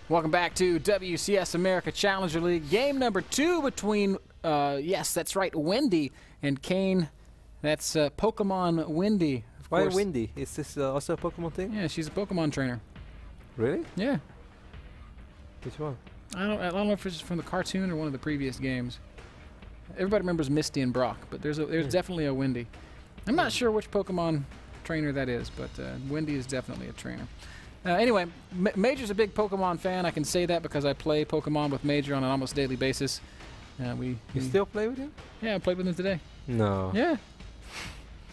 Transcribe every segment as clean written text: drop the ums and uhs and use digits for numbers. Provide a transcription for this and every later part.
Welcome back to WCS America Challenger League. Game number 2 between, yes, that's right, Wendy and Kane. That's Pokemon Wendy. Why Wendy? Is this also a Pokemon thing? Yeah, she's a Pokemon trainer. Really? Yeah. Which one? I don't know if it's from the cartoon or one of the previous games. Everybody remembers Misty and Brock, but there's definitely a Wendy. I'm not sure which Pokemon trainer that is, but Wendy is definitely a trainer. Anyway, Major's a big Pokemon fan. I can say that because I play Pokemon with Major on an almost daily basis. You still play with him? Yeah, I played with him today. No. Yeah.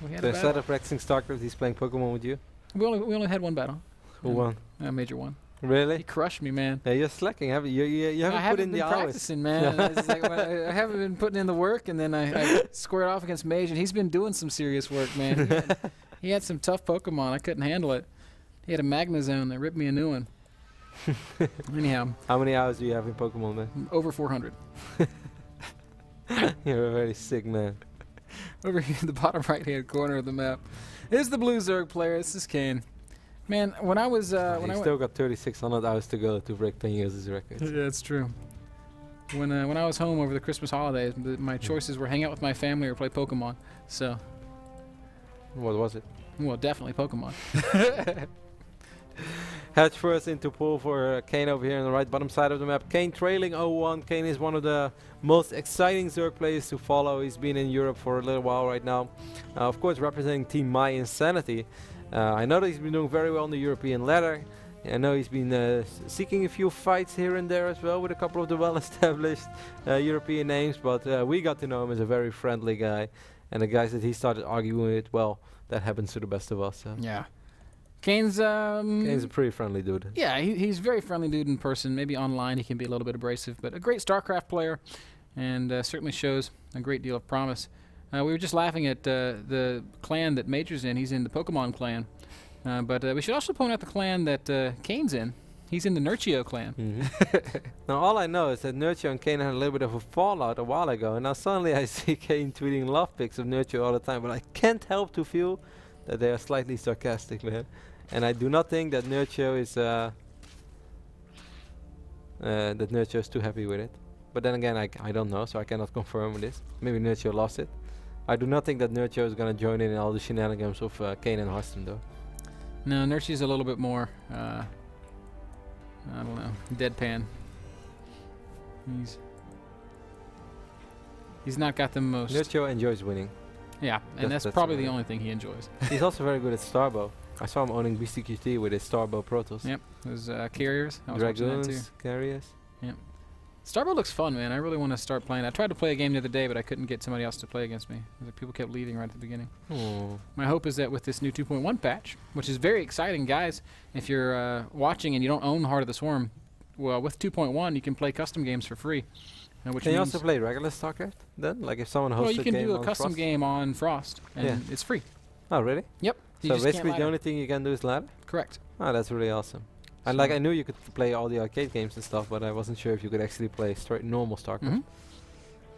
So instead of practicing StarCraft, he's playing Pokemon with you? We only had one battle. Who won? Major won. Really? He crushed me, man. Yeah, you're slacking, haven't you? You haven't put in the hours. I haven't been practicing, man. It's like, I haven't been putting in the work, and then I squared off against Major, and he's been doing some serious work, man. He had some tough Pokemon. I couldn't handle it. He had a Magnezone that ripped me a new one. Anyhow. How many hours do you have in Pokemon, man? Over 400. You're a very sick man. Over here in the bottom right-hand corner of the map is the Blue Zerg player. This is Kane. Man, when I was... He's still got 3,600 hours to go to break Penhill's record. Yeah, it's true. When I was home over the Christmas holidays, my choices were hang out with my family or play Pokemon. So... What was it? Well, definitely Pokemon. Heads first into pool for Kane over here on the right bottom side of the map. Kane trailing 0-1. Kane is one of the most exciting Zerg players to follow. He's been in Europe for a little while right now. Of course, representing Team My Insanity. I know that he's been doing very well on the European ladder. I know he's been seeking a few fights here and there as well with a couple of the well-established European names. But we got to know him as a very friendly guy. And the guys that he started arguing with, well, that happens to the best of us. So. Yeah. Kane's a pretty friendly dude. Yeah, he's a very friendly dude in person. Maybe online he can be a little bit abrasive, but a great StarCraft player, and certainly shows a great deal of promise. We were just laughing at the clan that Major's in. He's in the Pokemon clan, but we should also point out the clan that Kane's in. He's in the Nurchio clan. Now all I know is that Nurchio and Kane had a little bit of a fallout a while ago, and now suddenly I see Kane tweeting love pics of Nurchio all the time, but I can't help to feel that they are slightly sarcastic, man. And I do not think that Nurchio is too happy with it. But then again, I don't know, so I cannot confirm this. Maybe Nurchio lost it. I do not think that Nurchio is going to join in all the shenanigans of Kane and Hearthstone, though. No, Nurchio's a little bit more, I don't know, deadpan. He's not got the most... Nurchio enjoys winning. Yeah, and that's probably the only thing he enjoys. He's also very good at Starbow. I saw him owning BCQT with his Starbow Protoss. Yep, those carriers. Dragoons, carriers. Yep. Starbow looks fun, man. I really want to start playing. I tried to play a game the other day, but I couldn't get somebody else to play against me. People kept leaving right at the beginning. Oh. My hope is that with this new 2.1 patch, which is very exciting, guys, if you're watching and you don't own Heart of the Swarm, well, with 2.1 you can play custom games for free. Which can you also play regular StarCraft then? Like if someone hosts a game on Well, you can do a custom game on Frost, and it's free. Oh, really? Yep. So basically the only thing you can do is ladder? Correct. Oh, that's really awesome. And like I knew you could play all the arcade games and stuff, but I wasn't sure if you could actually play normal StarCraft.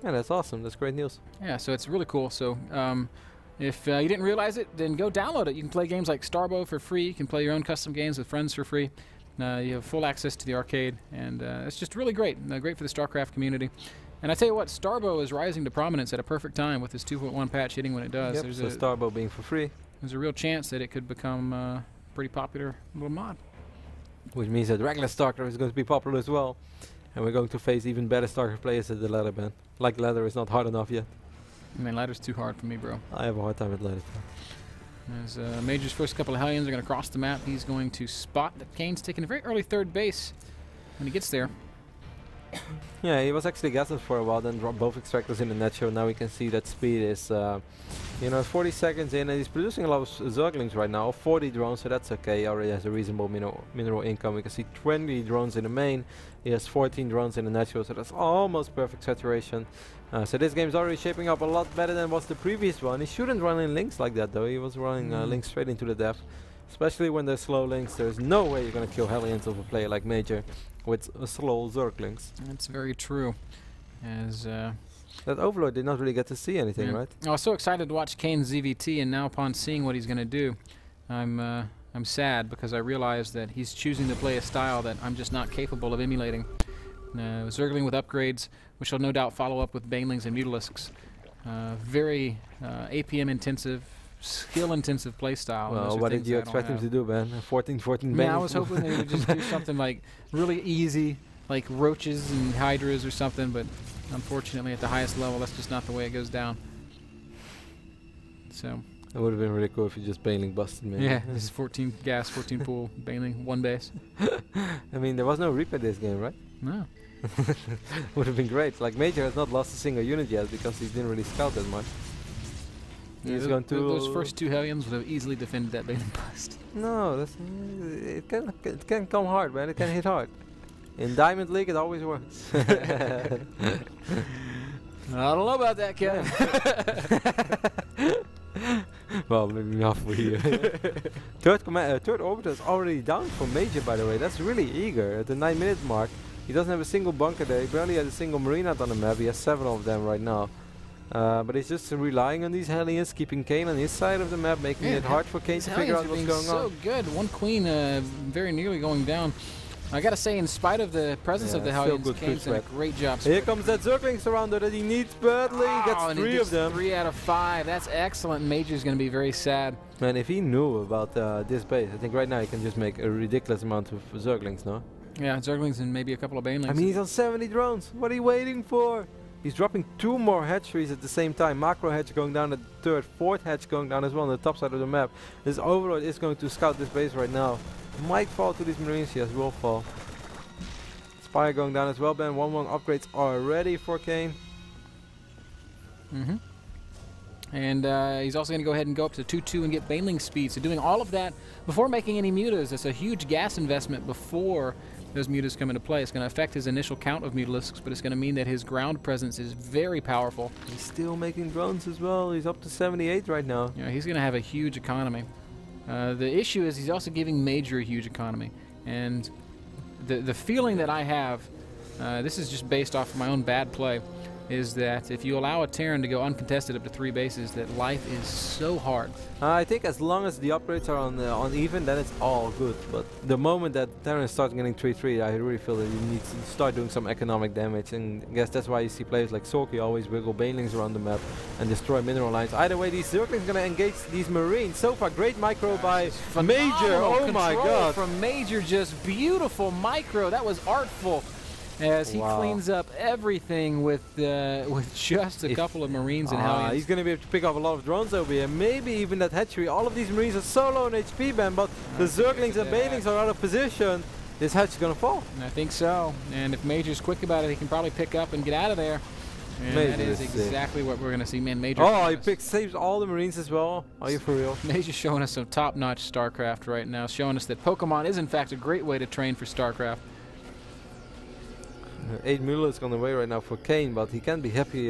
Yeah, that's awesome. That's great news. Yeah, so it's really cool. So if you didn't realize it, then go download it. You can play games like Starbow for free. You can play your own custom games with friends for free. You have full access to the arcade, and it's just really great. Great for the StarCraft community. And I tell you what, Starbow is rising to prominence at a perfect time with this 2.1 patch hitting when it does. Yep, so Starbow being for free. There's a real chance that it could become a pretty popular little mod. Which means that regular StarCraft is going to be popular as well. And we're going to face even better StarCraft players at the ladder ban. Like ladder is not hard enough yet. I mean, ladder's too hard for me, bro. I have a hard time with ladder. As Major's first couple of Hellions are going to cross the map, he's going to spot that Kane's taking a very early third base when he gets there. Yeah, he was actually gassed for a while, then dropped both extractors in the net show. Now we can see that speed is, 40 seconds in, and he's producing a lot of Zerglings right now, 40 drones, so that's okay. He already has a reasonable mineral income. We can see 20 drones in the main. He has 14 drones in the net show, so that's almost perfect saturation. So this game's already shaping up a lot better than was the previous one. He shouldn't run in links like that, though. He was running links straight into the depth. Especially when they're slow links, there's no way you're going to kill Hellions of a player like Major with slow Zerglings. That's very true. As that Overlord did not really get to see anything, right? I was so excited to watch Kane's ZVT, and now upon seeing what he's going to do, I'm I'm sad because I realize that he's choosing to play a style that I'm just not capable of emulating. Zergling with upgrades, which will no doubt follow up with Banelings and Mutalisks. Very APM intensive, skill intensive playstyle. Well, what did you expect him to do, Ben? 14-14 Yeah, I was hoping that he would just do something like really easy, like roaches and hydras or something, but unfortunately at the highest level that's just not the way it goes down. So it would have been really cool if you just Baneling busted me. yeah, this is 14 gas, 14 pool, Baneling, 1 base. I mean, there was no replay this game, right? No. Would have been great. Like, Major has not lost a single unit yet because he didn't really scout that much. Yeah, He's going to those first 2 Hellions would have easily defended that Baneling bust. No, that's it can come hard, man. It can hit hard. In Diamond League, it always works. I don't know about that, Kevin. Well, maybe not for you. Third orbiter is already down for Major, by the way. That's really eager. At the 9-minute mark, he doesn't have a single bunker there. He barely has a single marine out on the map. He has 7 of them right now. But he's just relying on these Hellions, keeping Kane on his side of the map, making it hard for Kane to figure out what's going on. So good. 1 queen very nearly going down. I gotta say, in spite of the presence of the Hellions, Kane's done a great job. Here comes that Zergling Surrounder that he needs badly. He gets 3 of them. 3 out of 5. That's excellent. Major's gonna be very sad. Man, if he knew about this base, I think right now he can just make a ridiculous amount of Zerglings, no? Yeah, Zerglings and maybe a couple of Banelings. I mean, he's on 70 drones. What are you waiting for? He's dropping 2 more hatcheries at the same time. Macro hatch going down at the 3rd, 4th hatch going down as well on the top side of the map. This Overlord is going to scout this base right now. Might fall to these Marines, yes, will fall. Spire going down as well, Ben. 1-1 upgrades are ready for Kane. And he's also going to go ahead and go up to 2-2 and get Baneling speed. So doing all of that before making any mutas. That's a huge gas investment before those mutas come into play. It's going to affect his initial count of mutalisks, but it's going to mean that his ground presence is very powerful. He's still making drones as well. He's up to 78 right now. Yeah, he's going to have a huge economy. The issue is he's also giving Major a huge economy. And the feeling that I have, this is just based off of my own bad play, is that if you allow a Terran to go uncontested up to 3 bases, that life is so hard. I think as long as the upgrades are on even, then it's all good. But the moment that Terran starts getting 3-3, I really feel that you need to start doing some economic damage. And I guess that's why you see players like Sorky always wiggle Banelings around the map and destroy mineral lines. Either way, these Zerglings going to engage these Marines. So far, great micro by Major. Oh my god. From Major, just beautiful micro. That was artful. As he cleans up everything with just a couple of Marines and Hellions. He's going to be able to pick up a lot of drones over here. Maybe even that hatchery. All of these Marines are so low on HP, Ben, but the Zerglings and Banelings are out of position. This hatch is going to fall. I think so. And if Major's quick about it, he can probably pick up and get out of there. And that is exactly what we're going to see. Man, Major. Oh, he saves all the Marines as well. Are you for real? Major's showing us some top-notch StarCraft right now, showing us that Pokemon is in fact a great way to train for StarCraft. 8 Mutalisks on the way right now for Kane, but he can't be happy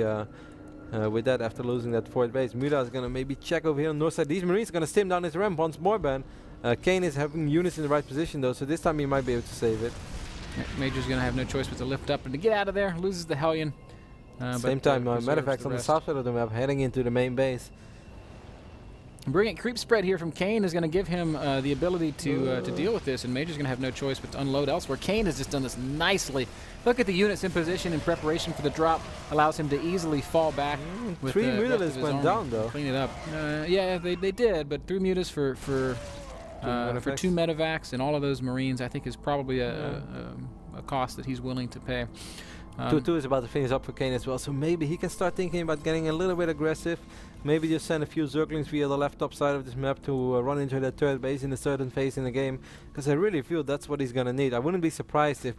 with that after losing that 4th base. Muta is going to maybe check over here on the north side. These Marines are going to stim down his ramp once more, Ben. Kane is having units in the right position though, so this time he might be able to save it. Major's going to have no choice but to lift up and to get out of there. Loses the Hellion. Same time, Medavacs on the south side of the map heading into the main base. Brilliant creep spread here from Kane is going to give him the ability to deal with this, and Major's going to have no choice but to unload elsewhere. Kane has just done this nicely. Look at the units in position in preparation for the drop. Allows him to easily fall back. With 3 Mutalisks went down though. Clean it up. Yeah, they did, but 3 Mutas for 2 Medavacs and all of those Marines, I think is probably a cost that he's willing to pay. 2-2 is about to finish up for Kane as well, so maybe he can start thinking about getting a little bit aggressive. Maybe just send a few Zerglings via the left top side of this map to run into that 3rd base in a certain phase in the game, because I really feel that's what he's going to need. I wouldn't be surprised if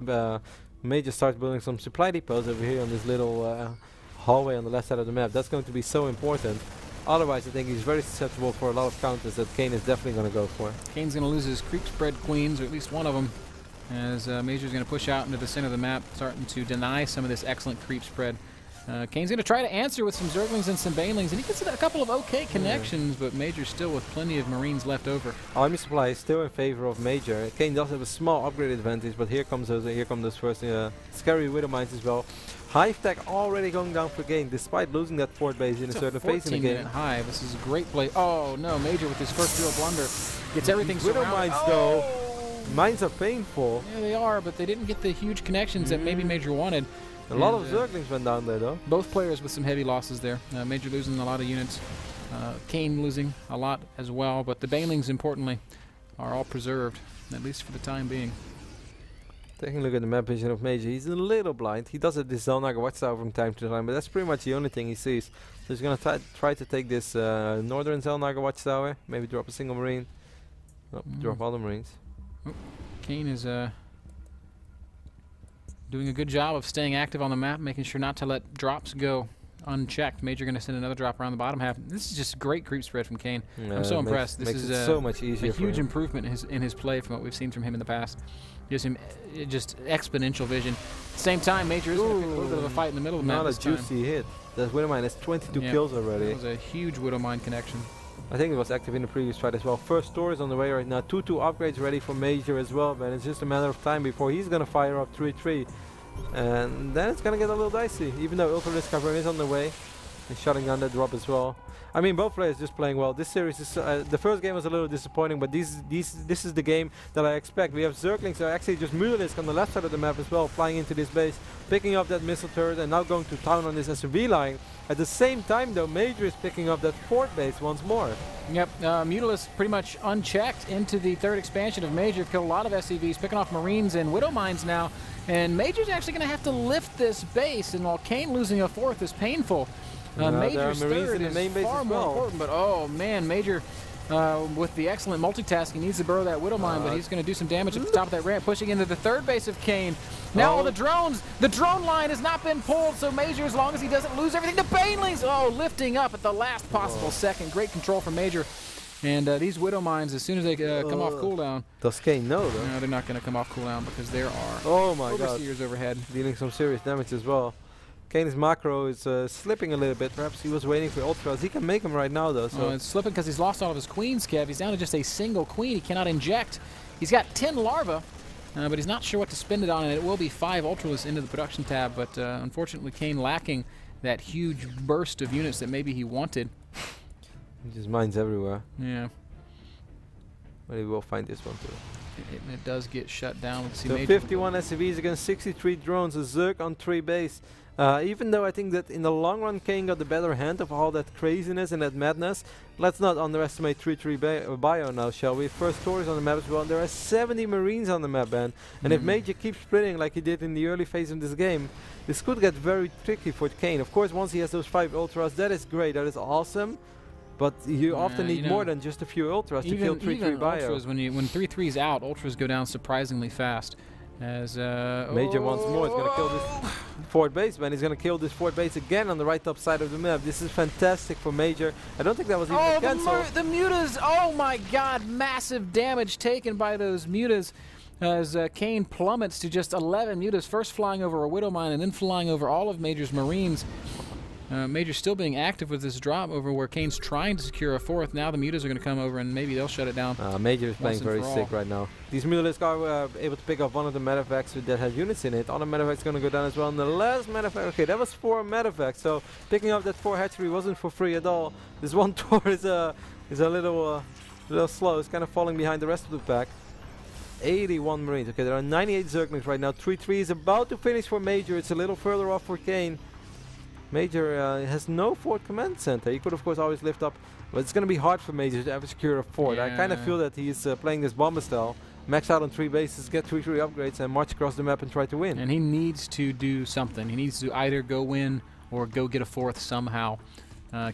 Major starts building some supply depots over here on this little hallway on the left side of the map. That's going to be so important. Otherwise, I think he's very susceptible for a lot of counters that Kane is definitely going to go for. Kane's going to lose his creep spread queens, or at least one of them, as Major's going to push out into the center of the map, starting to deny some of this excellent creep spread. Kane's going to try to answer with some Zerglings and some Banelings, and he gets a couple of okay connections, but Major's still with plenty of Marines left over. Army supply is still in favor of Major. Kane does have a small upgrade advantage, but here comes those first scary Widow Mines as well. Hive tech already going down for Kane, despite losing that fort base in a certain phase in the game. Hive. This is a great play. Oh no, Major with his first real blunder gets everything Widow surrounded. mines though, mines are painful. Yeah, they are, but they didn't get the huge connections that maybe Major wanted. A lot of Zerglings went down there though. Both players with some heavy losses there. Major losing a lot of units. Kane losing a lot as well, but the Banelings, importantly, are all preserved, at least for the time being. Taking a look at the map vision of Major, he's a little blind. He does have this Zelnaga watchtower from time to time, but that's pretty much the only thing he sees. So he's going to try to take this northern Zelnaga watchtower, maybe drop a single marine. Oh, drop all the marines. Oh, Kane is doing a good job of staying active on the map, making sure not to let drops go unchecked. Major going to send another drop around the bottom half. This is just great creep spread from Kane. I'm so impressed. This is so much easier. A huge improvement in his play from what we've seen from him in the past. Gives him just exponential vision. At the same time, Major is going to pick a little bit of a fight in the middle of the map. Not a juicy hit. That Widowmine has 22 kills already. That was a huge Widowmine connection. I think it was active in the previous fight as well. First store is on the way right now. 2-2 upgrades ready for Major as well, but it's just a matter of time before he's going to fire up 3-3. And then it's going to get a little dicey, even though Ultra Risk Cavern is on the way. He's shutting down that drop as well. I mean, both players just playing well. This series is the first game was a little disappointing, but this is the game that I expect. We have Zerglings that are actually just Mutalisk on the left side of the map as well, flying into this base, picking up that missile turret, and now going to town on this SUV line. At the same time, though, Major is picking up that fort base once more. Yep, Mutalisk pretty much unchecked into the third expansion of Major. Killed a lot of SCVs, picking off Marines and Widow Mines now. And Major's actually going to have to lift this base, and while Kane losing a fourth is painful, Major's third is far more important, but oh man, Major with the excellent multitasking needs to burrow that Widow Mine, but he's going to do some damage at the top of that ramp, pushing into the third base of Kane. Now all the drones, the drone line has not been pulled, so Major, as long as he doesn't lose everything, the Banelings, lifting up at the last possible second. Great control from Major. And these Widow Mines, as soon as they come off cooldown. Does Kane know though? No, they're not going to come off cooldown because there are overseers overhead. Dealing some serious damage as well. Kane's macro is slipping a little bit. Perhaps he was waiting for ultras. He can make them right now though. So it's slipping because he's lost all of his queens, Kev. He's down to just a single queen. He cannot inject. He's got 10 larvae, but he's not sure what to spend it on, and it will be 5 ultras into the production tab. But unfortunately, Kane lacking that huge burst of units that maybe he wanted. Just mines everywhere. Yeah. But he will find this one too. It does get shut down. So 51 SCVs against 63 drones. A Zerg on 3 base. Even though I think that in the long run Kane got the better hand of all that craziness and that madness, let's not underestimate 3-3 bio now, shall we? First stories on the map as well. There are 70 Marines on the map, man. And if Major keeps splitting like he did in the early phase of this game, this could get very tricky for Kane. Of course, once he has those 5 ultras, that is great, that is awesome. But you often need more than just a few ultras to kill 3-3 bio. Ultras, when 3-3's out, ultras go down surprisingly fast. As Major once more is going to kill this fort base, man. He's going to kill this fort base again on the right top side of the map. This is fantastic for Major. I don't think that was even a cancel. The mutas! Oh my God! Massive damage taken by those mutas. As Kane plummets to just 11 mutas, first flying over a Widow Mine and then flying over all of Major's Marines. Major still being active with this drop over where Kane's trying to secure a fourth. Now the mutas are going to come over and maybe they'll shut it down. Major is playing very sick right now. These Mutalisks are able to pick up one of the medevacs that has units in it. Other medevac's going to go down as well. And the last medevac, okay, that was 4 medevacs. So picking up that 4 hatchery wasn't for free at all. This one tour is a little slow. It's kind of falling behind the rest of the pack. 81 Marines. Okay, there are 98 Zerglings right now. 3-3 is about to finish for Major. It's a little further off for Kane. Major has no fort command center. He could of course always lift up, but it's going to be hard for Major to ever secure a fort. I kind of feel that he's playing this bomber style, max out on 3 bases, get 3 upgrades and march across the map and try to win. And he needs to do something. He needs to either go win or go get a fourth somehow.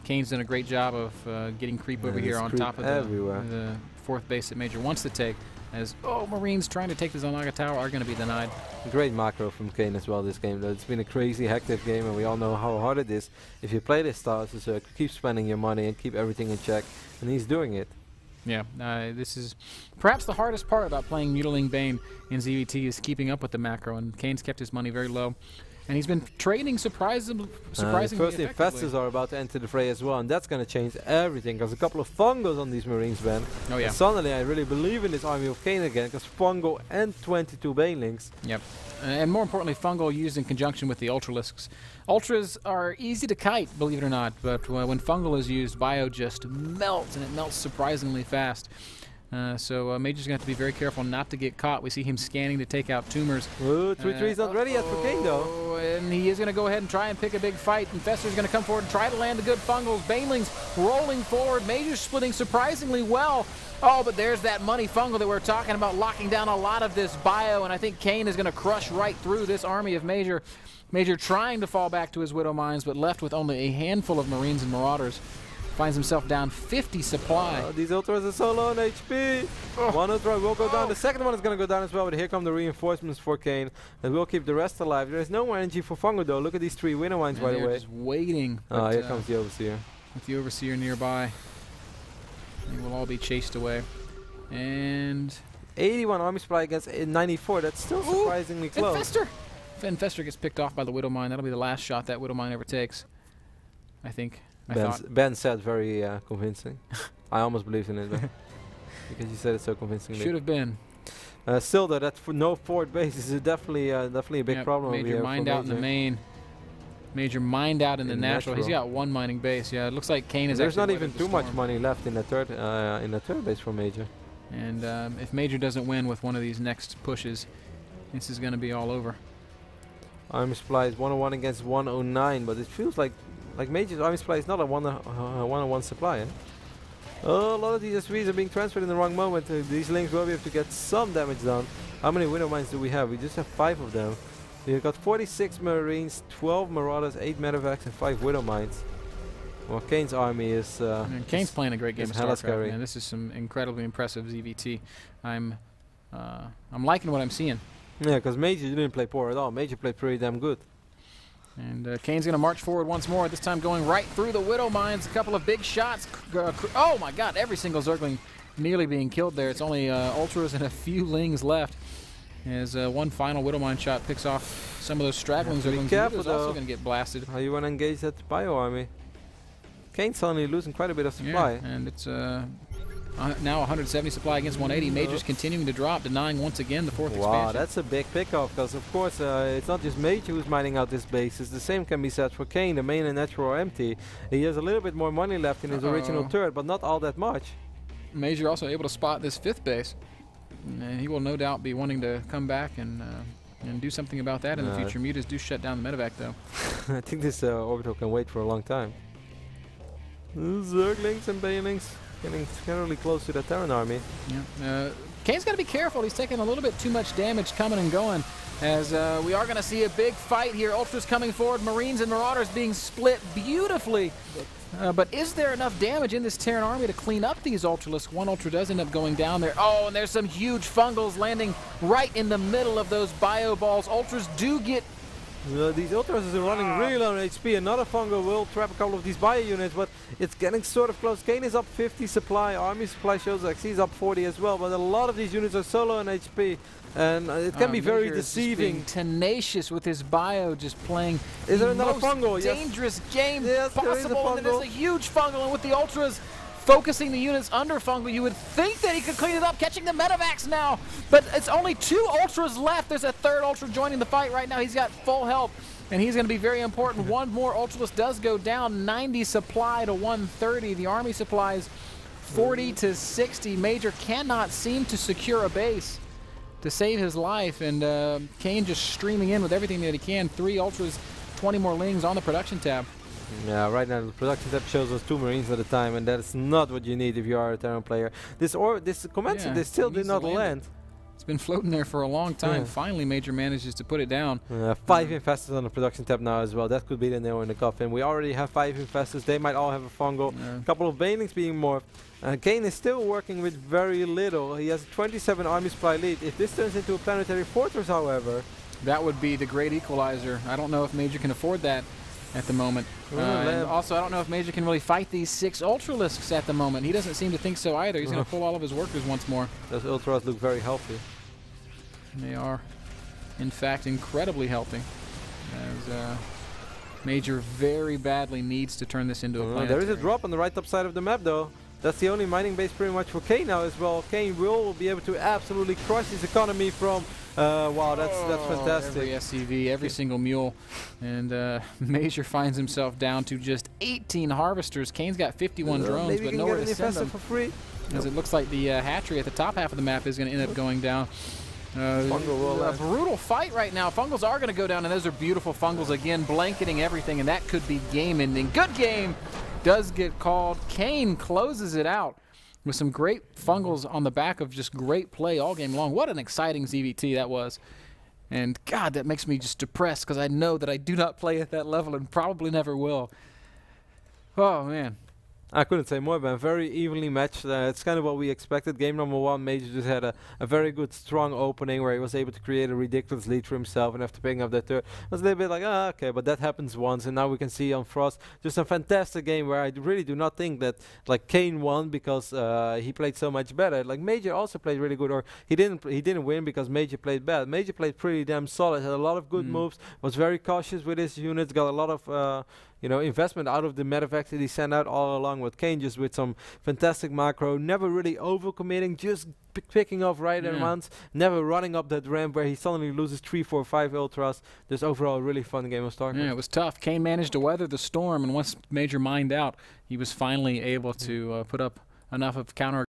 Kane's done a great job of getting creep over here on top of the 4th base that Major wants to take. As Marines trying to take the Zelnaga Tower are going to be denied. Great macro from Kane as well this game though. It's been a crazy hectic game and we all know how hard it is if you play this style to keep spending your money and keep everything in check, and he's doing it. Yeah, this is perhaps the hardest part about playing Mutiling Bane in ZVT is keeping up with the macro, and Kane's kept his money very low. And he's been trading surprisingly First effectively. infestors are about to enter the fray as well, and that's going to change everything, because a couple of fungos on these Marines, Ben. Oh yeah. And suddenly I really believe in this army of Kane again, because fungo and 22 banelings. Yep. And more importantly, fungal used in conjunction with the ultralisks. Ultras are easy to kite, believe it or not, but when fungal is used, bio just melts, and it melts surprisingly fast. So Major's going to have to be very careful not to get caught. We see him scanning to take out tumors. Ooh, 3-3's not ready yet for Kane, though. And he is going to go ahead and try and pick a big fight. Infestor's going to come forward and try to land the good fungals. Banelings rolling forward. Major's splitting surprisingly well. Oh, but there's that money fungal that we're talking about, locking down a lot of this bio, and I think Kane is going to crush right through this army of Major. Major trying to fall back to his Widow Mines, but left with only a handful of Marines and Marauders. Finds himself down 50 supply. These ultras are so low on HP. One ultra will go down. The second one is going to go down as well, but here come the reinforcements for Kane. And we'll keep the rest alive. There is no more energy for Fungo, though. Look at these 3 Widow Mines, by the way. Just waiting. Oh, here comes the Overseer. With the Overseer nearby. They will all be chased away. And 81 army supply against 94. That's still surprisingly close. Infestor! If Infestor gets picked off by the Widow Mine, that'll be the last shot that Widow Mine ever takes. I think. Ben said very convincing. I almost believed in it, though. Because you said it so convincingly. Should have been. Still, though, that no forward base is definitely a big problem. Major mined out in the main. Major mined out in the natural. He's got 1 mining base. Yeah, it looks like Kane is. There's not even too much money left in the third base for Major. And if Major doesn't win with one of these next pushes, this is going to be all over. Army supply is 101 against 109, but it feels like Major's army supply is not a one-on-one supply. Eh? Oh, a lot of these SVs are being transferred in the wrong moment. These links will be able to get some damage done. How many Widow Mines do we have? We just have 5 of them. We've got 46 Marines, 12 Marauders, 8 Medevacs, and 5 Widow Mines. Well, Kane's army is... Kane's playing a great game of StarCraft, man. This is some incredibly impressive ZVT. I'm liking what I'm seeing. Yeah, because Major didn't play poor at all. Major played pretty damn good. And Kane's going to march forward once more, this time going right through the Widow Mines. A couple of big shots. Oh my god, every single Zergling nearly being killed there. It's only Ultras and a few Lings left. As one final Widow Mine shot picks off some of those straggling Zerglings. Careful, though. Also going to get blasted. How you want to engage that bio army? Kane's suddenly losing quite a bit of supply. Yeah, and it's now 170 supply against 180. Major's continuing to drop, denying once again the 4th expansion. Wow, that's a big pickoff, because of course it's not just Major who's mining out this base. The same can be said for Kane. The main and natural are empty. He has a little bit more money left in his original turret, but not all that much. Major also able to spot this 5th base. And he will no doubt be wanting to come back and do something about that in the future. Mutas do shut down the medevac, though. I think this orbital can wait for a long time. Zerglings and Banelings getting scarily close to the Terran army. Yeah. Kane's got to be careful. He's taking a little bit too much damage coming and going, as we are going to see a big fight here. Ultras coming forward, Marines and Marauders being split beautifully. But is there enough damage in this Terran army to clean up these Ultralisks? One Ultra does end up going down there. Oh, and there's some huge fungals landing right in the middle of those bio balls. Ultras do get... These Ultras are running really low on HP. Another fungo will trap a couple of these bio units, but it's getting sort of close. Kane is up 50 supply. Army supply shows like he's up 40 as well, but a lot of these units are so low on HP, and it can be very deceiving. Tenacious with his bio, just playing is there another fungal? Dangerous game yes, possible. And there's a huge fungal, and with the Ultras focusing the units under fungal, you would think that he could clean it up, catching the medevacs now. But it's only 2 Ultras left. There's a 3rd Ultra joining the fight right now. He's got full health, and he's going to be very important. One more Ultralist does go down, 90 supply to 130. The army supplies 40 to 60. Major cannot seem to secure a base to save his life, and Kane just streaming in with everything that he can. 3 Ultras, 20 more Lings on the production tab. Yeah, right now the production tab shows us 2 Marines at a time, and that is not what you need if you are a Terran player. This Commencer, they still did not land. It's been floating there for a long time. Yeah. Finally, Major manages to put it down. 5 infestors on the production tab now as well. That could be the nail in the coffin. We already have 5 infestors. They might all have a fungal. A couple of banelings being morphed. Kane is still working with very little. He has a 27 army supply lead. If this turns into a planetary fortress, however, that would be the great equalizer. I don't know if Major can afford that at the moment. And also, I don't know if Major can really fight these 6 Ultralisks at the moment. He doesn't seem to think so either. He's going to pull all of his workers once more. Those Ultras look very healthy. They are, in fact, incredibly healthy. As Major very badly needs to turn this into a planetary. There is a drop on the right top side of the map, though. That's the only mining base pretty much for Kane now as well. Kane will be able to absolutely crush his economy from... wow, that's fantastic. Every SCV, every single mule. And Major finds himself down to just 18 harvesters. Kane's got 51 drones, but nowhere to send them. For free. As it looks like the hatchery at the top half of the map is going to end up going down. A brutal fight right now. Fungals are going to go down, and those are beautiful Fungals again, blanketing everything, and that could be game ending. Good game does get called. Kane closes it out with some great Fungals on the back of just great play all game long. What an exciting ZVT that was. And God, that makes me just depressed because I know that I do not play at that level and probably never will. Oh, man. I couldn't say more, man. Very evenly matched. It's kind of what we expected. Game number 1, Major just had a very good, strong opening where he was able to create a ridiculous lead for himself, and after picking up that third, it was a little bit like, okay, but that happens once, and now we can see on Frost just a fantastic game where I really do not think that like Kane won because he played so much better. Like Major also played really good, or he didn't win because Major played bad. Major played pretty damn solid, had a lot of good moves, was very cautious with his units, got a lot of investment out of the medevacs that he sent out all along with Kane, just with some fantastic macro, never really overcommitting, just picking off right at once, never running up that ramp where he suddenly loses 3, 4, 5 ultras. Just overall a really fun game of StarCraft. Yeah, it was tough. Kane managed to weather the storm, and once Major mined out, he was finally able to put up enough of counter